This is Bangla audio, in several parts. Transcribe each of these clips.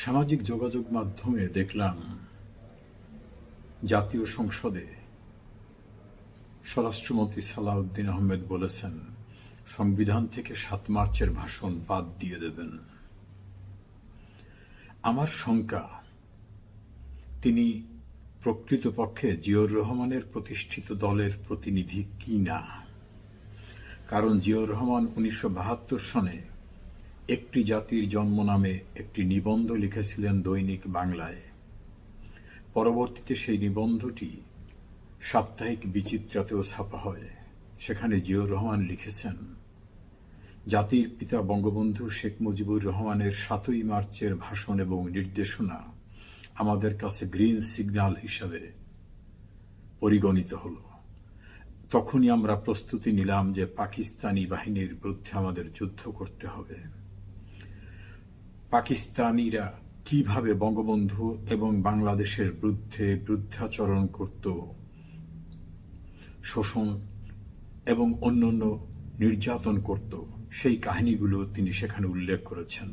সামাজিক যোগাযোগ মাধ্যমে দেখলাম জাতীয় সংসদে স্বরাষ্ট্রমন্ত্রী সালাউদ্দিন আহমেদ বলেছেন সংবিধান থেকে ৭ মার্চের ভাষণ বাদ দিয়ে দেবেন। আমার শঙ্কা, তিনি প্রকৃতপক্ষে জিয়াউর রহমানের প্রতিষ্ঠিত দলের প্রতিনিধি কি না। কারণ জিয়াউর রহমান ১৯৭২ সনে একটি জাতির জন্ম নামে একটি নিবন্ধ লিখেছিলেন দৈনিক বাংলায়। পরবর্তীতে সেই নিবন্ধটি সাপ্তাহিক বিচিত্রাতেও ছাপা হয়। সেখানে জিয়াউর রহমান লিখেছেন, জাতির পিতা বঙ্গবন্ধু শেখ মুজিবুর রহমানের ৭ই মার্চের ভাষণ এবং নির্দেশনা আমাদের কাছে গ্রিন সিগন্যাল হিসাবে পরিগণিত হল। তখনই আমরা প্রস্তুতি নিলাম যে পাকিস্তানি বাহিনীর বিরুদ্ধে আমাদের যুদ্ধ করতে হবে। পাকিস্তানিরা কিভাবে বঙ্গবন্ধু এবং বাংলাদেশের বিরুদ্ধে বিরুদ্ধাচরণ করত, শোষণ এবং অন্যান্য নির্যাতন করত, সেই কাহিনীগুলো তিনি সেখানে উল্লেখ করেছেন।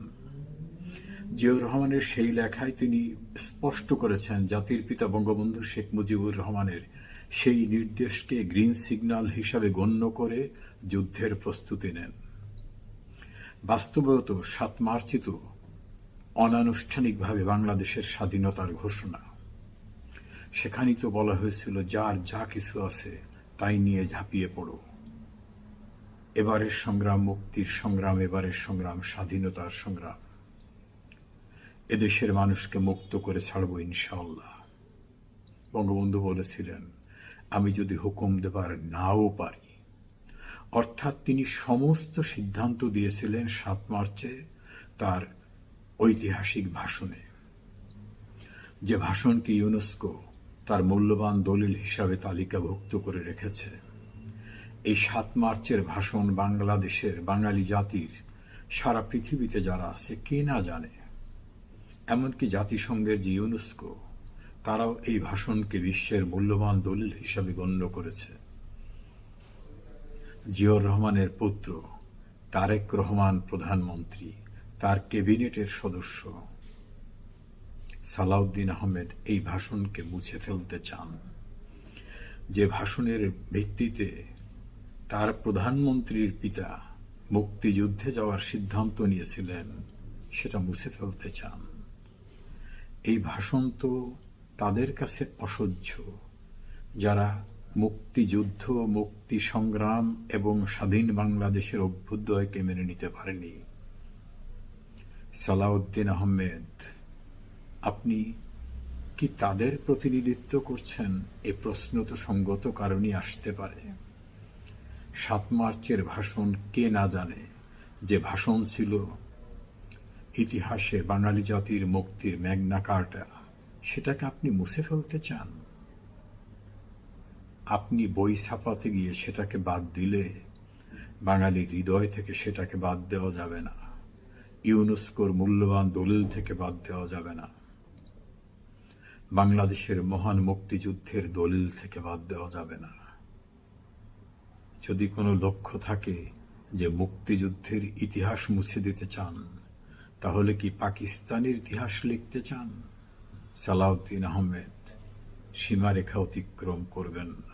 জিয়াউর রহমানের সেই লেখায় তিনি স্পষ্ট করেছেন জাতির পিতা বঙ্গবন্ধু শেখ মুজিবুর রহমানের সেই নির্দেশকে গ্রিন সিগন্যাল হিসাবে গণ্য করে যুদ্ধের প্রস্তুতি নেন। বাস্তবত ৭ মার্চই তো অনানুষ্ঠানিকভাবে বাংলাদেশের স্বাধীনতার ঘোষণা। সেখানেই তো বলা হয়েছিল যার যা কিছু আছে তাই নিয়ে ঝাঁপিয়ে পড়ো। এবারের সংগ্রাম মুক্তির সংগ্রাম, এবারের সংগ্রাম স্বাধীনতার সংগ্রাম। এদেশের মানুষকে মুক্ত করে ছাড়বো ইনশাআল্লাহ। বঙ্গবন্ধু বলেছিলেন, আমি যদি হুকুম দেবার নাও পারি। অর্থাৎ তিনি সমস্ত সিদ্ধান্ত দিয়েছিলেন ৭ মার্চে তার ঐতিহাসিক ভাষণে, যে ভাষণকে ইউনেস্কো তার মূল্যবান দলিল হিসাবে তালিকাভুক্ত করে রেখেছে। এই ৭ মার্চের ভাষণ বাংলাদেশের বাঙালি জাতির সারা পৃথিবীতে যারা আছে কে না জানে। এমনকি জাতিসংঘের যে ইউনেস্কো, তারাও এই ভাষণকে বিশ্বের মূল্যবান দলিল হিসাবে গণ্য করেছে। জিয়াউর রহমানের পুত্র তারেক রহমান প্রধানমন্ত্রী, তার ক্যাবিনেটের সদস্য সালাউদ্দিন আহমেদ এই ভাষণকে মুছে ফেলতে চান। যে ভাষণের ভিত্তিতে তার প্রধানমন্ত্রীর পিতা মুক্তিযুদ্ধে যাওয়ার সিদ্ধান্ত নিয়েছিলেন, সেটা মুছে ফেলতে চান। এই ভাষণ তো তাদের কাছে অসহ্য যারা মুক্তিযুদ্ধ, মুক্তি সংগ্রাম এবং স্বাধীন বাংলাদেশের অভ্যুদয়কে মেনে নিতে পারেনি। সালাউদ্দিন আহমেদ, আপনি কি তাদের প্রতিনিধিত্ব করছেন? এ প্রশ্ন তো সঙ্গত কারণেই আসতে পারে। ৭ মার্চের ভাষণ কে না জানে, যে ভাষণ ছিল ইতিহাসে বাঙালি জাতির মুক্তির ম্যাগনা কার্টা, সেটাকে আপনি মুছে ফেলতে চান। আপনি বই ছাপাতে গিয়ে সেটাকে বাদ দিলে বাঙালির হৃদয় থেকে সেটাকে বাদ দেওয়া যাবে না। ইউনেস্কোর মূল্যবান দলিল থেকে বাদ দেওয়া যাবে না। বাংলাদেশের মহান মুক্তিযুদ্ধের দলিল থেকে বাদ দেওয়া যাবে না। যদি কোনো লক্ষ্য থাকে যে মুক্তিযুদ্ধের ইতিহাস মুছে দিতে চান, তাহলে কি পাকিস্তানের ইতিহাস লিখতে চান? সালাউদ্দিন আহমেদ, সীমারেখা অতিক্রম করবেন না।